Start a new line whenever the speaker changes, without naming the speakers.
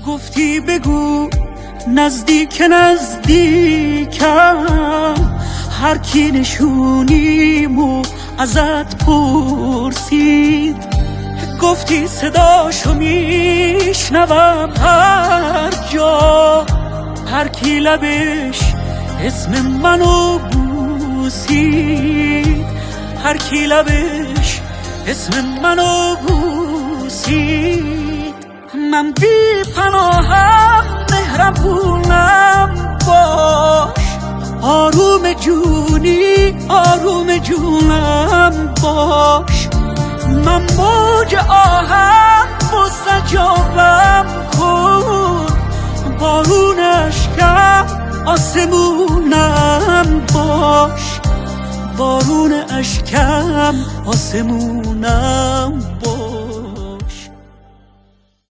گفتی بگو نزدیک نزدیکم، هر کی نشونیمو ازت پرسید، گفتی صداشو میشنوم هر جا، هر کی لبش اسم منو بوسید، هر کی لبش اسم منو بوسید. من بی پناهم مهربونم باش، آروم جونی آروم جونم باش، من موج آهم مستجابم کن، بارون اشکم آسمونم باش، بارون اشکم آسمونم باش.